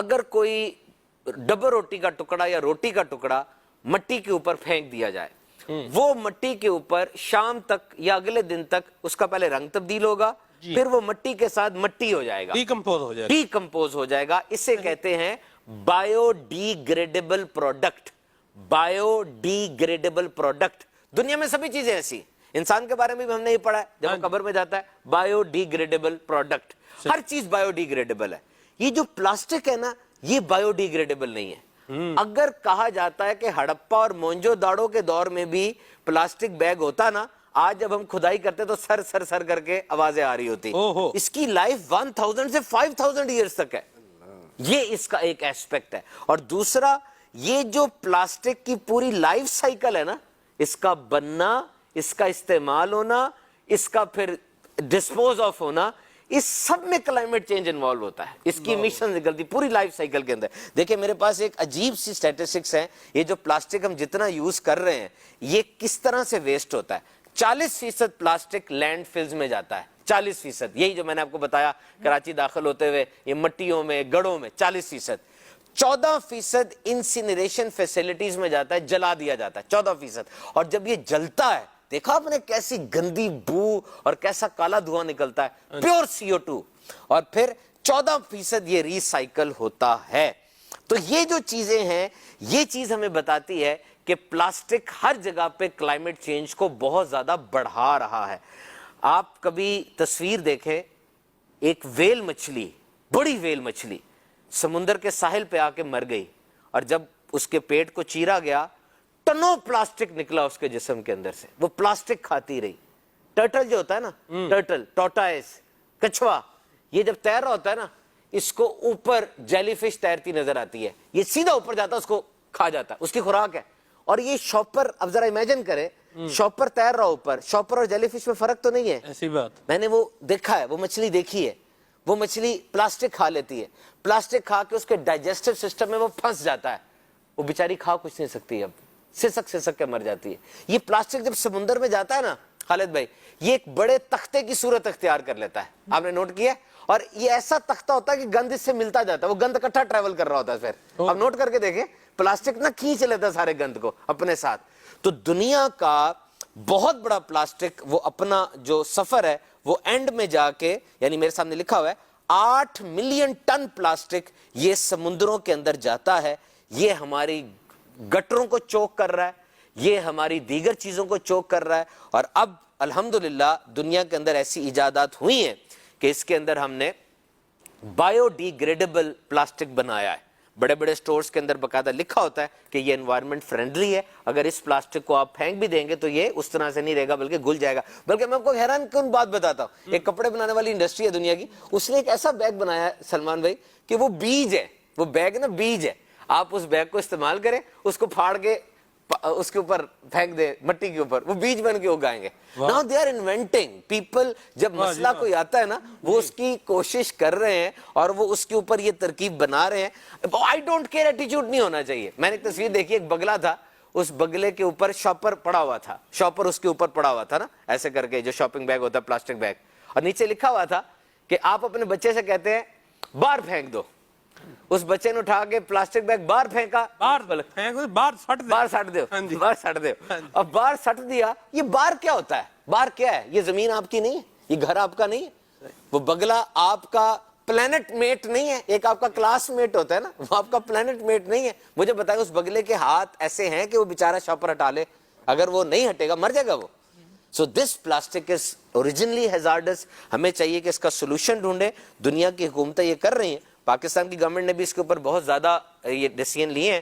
अगर कोई डबल रोटी का टुकड़ा या रोटी का टुकड़ा मट्टी के ऊपर फेंक दिया जाए, वो मट्टी के ऊपर शाम तक या अगले दिन तक उसका पहले रंग तब्दील होगा, फिर वो मट्टी के साथ मट्टी हो जाएगा, डीकंपोज हो जाएगा। इसे कहते हैं बायोडिग्रेडेबल प्रोडक्ट। Biodegradable product. दुनिया में सभी चीजें ऐसी, इंसान के बारे में भी हमने ये पढ़ा है जब वो कब्र में जाता है, बायोडिग्रेडेबल प्रोडक्ट। हर चीज बायोडिग्रेडेबल है। ये जो प्लास्टिक है ना, ये बायोडिग्रेडेबल नहीं है। अगर कहा जाता है कि हड़प्पा और मोहनजोदाड़ो के दौर में भी प्लास्टिक बैग होता ना, आज जब हम खुदाई करते तो सर सर सर करके आवाजें आ रही होती। इसकी लाइफ 1000 से 5000 ईयर्स तक है। ये इसका एक एस्पेक्ट है। और दूसरा, ये जो प्लास्टिक की पूरी लाइफ साइकिल है ना, इसका बनना, इसका इस्तेमाल होना, इसका फिर डिस्पोज ऑफ होना, इस सब में क्लाइमेट चेंज इन्वॉल्व होता है। इसकी इमिशन निकलती पूरी लाइफ साइकिल के अंदर। देखिए मेरे पास एक अजीब सी स्टैटिस्टिक्स है, ये जो प्लास्टिक हम जितना यूज कर रहे हैं, ये किस तरह से वेस्ट होता है। 40% प्लास्टिक लैंडफिल्स में जाता है। 40%। यही जो मैंने आपको बताया, कराची दाखिल होते हुए ये मट्टियों में, गढ़ों में 40%। 14% इंसिनरेशन फैसिलिटीज में जाता है, जला दिया जाता है 14%। और जब ये जलता है, देखा आपने कैसी गंदी बू और कैसा काला धुआं निकलता है, प्योर CO2। और फिर 14% ये रिसाइकल होता है। तो ये जो चीजें हैं, ये चीज हमें बताती है कि प्लास्टिक हर जगह पे क्लाइमेट चेंज को बहुत ज्यादा बढ़ा रहा है। आप कभी तस्वीर देखें, एक वेल मछली, बड़ी वेल मछली समुद्र के साहिल पे आके मर गई, और जब उसके पेट को चीरा गया, टनों प्लास्टिक निकला उसके जिस्म के अंदर से। वो प्लास्टिक खाती रही। टर्टल जो होता है ना, टर्टल, टॉर्टोइस, कछुआ, ये जब तैर रहा होता है ना, इसको ऊपर जेलीफिश तैरती नजर आती है, ये सीधा ऊपर जाता है, उसको खा जाता है, उसकी खुराक है। और ये शॉपर, अब जरा इमेजिन करें, शॉपर तैर रहा ऊपर, शॉपर और जेलीफिश में फर्क तो नहीं है। ऐसी बात मैंने वो देखा है, वो मछली देखी है। वो मछली प्लास्टिक खा लेती है, प्लास्टिक खा के उसके डाइजेस्टिव सिस्टम में वो फंस जाता है, वो बेचारी खा कुछ नहीं सकती, अब सिसक के मर जाती है। ये प्लास्टिक जब समुद्र में जाता है ना खालिद भाई, ये एक बड़े तख्ते की सूरत अख्तियार कर लेता है। आपने नोट किया? और ये ऐसा तख्ता होता है कि गंध इससे मिलता जाता है, वो गंध इकट्ठा ट्रेवल कर रहा होता है। फिर आप नोट करके देखें, प्लास्टिक ना खींच लेता है सारे गंध को अपने साथ। तो दुनिया का बहुत बड़ा प्लास्टिक, वो अपना जो सफर है, वो एंड में जाके, यानी मेरे सामने लिखा हुआ है 8 मिलियन टन प्लास्टिक ये समुद्रों के अंदर जाता है। ये हमारी गटरों को चोक कर रहा है, ये हमारी दीगर चीजों को चोक कर रहा है। और अब अल्हम्दुलिल्लाह दुनिया के अंदर ऐसी इजादात हुई हैं कि इसके अंदर हमने बायोडिग्रेडेबल प्लास्टिक बनाया है। बड़े बड़े स्टोर्स के अंदर बकायदा लिखा होता है कि ये एनवायरनमेंट फ्रेंडली है, अगर इस प्लास्टिक को आप फेंक भी देंगे तो ये उस तरह से नहीं रहेगा, बल्कि घुल जाएगा। बल्कि मैं आपको हैरान कौन बात बताता हूँ, एक कपड़े बनाने वाली इंडस्ट्री है दुनिया की, उसने एक ऐसा बैग बनाया है सलमान भाई कि वो बीज है, वो बैग ना बीज है। आप उस बैग को इस्तेमाल करें, उसको फाड़ के उसके ऊपर फेंक दे मट्टी के ऊपर, वो बीज बन के उगाएंगे। Now they are inventing people, जब मसला कोई आता है ना, वो उसकी कोशिश कर रहे हैं और वो उसके ऊपर ये तरकीब बना रहे हैं। आई डोंट केयर एटीट्यूड नहीं होना चाहिए। मैंने एक तस्वीर देखी, एक बगला था, उस बगले के ऊपर शॉपर पड़ा हुआ था, शॉपर उसके ऊपर पड़ा हुआ था ना, ऐसे करके, जो शॉपिंग बैग होता है प्लास्टिक बैग, और नीचे लिखा हुआ था कि आप अपने बच्चे से कहते हैं बाहर फेंक दो। उस बच्चे ने उठा के प्लास्टिक बैग बाहर फेंका, बाहर सट दे। अब बाहर सट दिया। ये बाहर क्या होता है? बाहर क्या है? ये जमीन आपकी नहीं है, ये घर आपका नहीं है, वो बगला आपका प्लेनेट मेट नहीं है। एक आपका क्लासमेट होता है ना, वो आपका प्लेनेट मेट नहीं है। मुझे बताया उस बगले के हाथ ऐसे हैं कि वो बेचारा शॉपर हटा ले, अगर वो नहीं हटेगा मर जाएगा वो। So this plastic is originally hazards. हमें चाहिए कि इसका सोल्यूशन ढूंढे। दुनिया की हुकूमतें ये कर रही हैं, पाकिस्तान की गवर्नमेंट ने भी इसके ऊपर बहुत ज्यादा ये डिसीजन लिए हैं।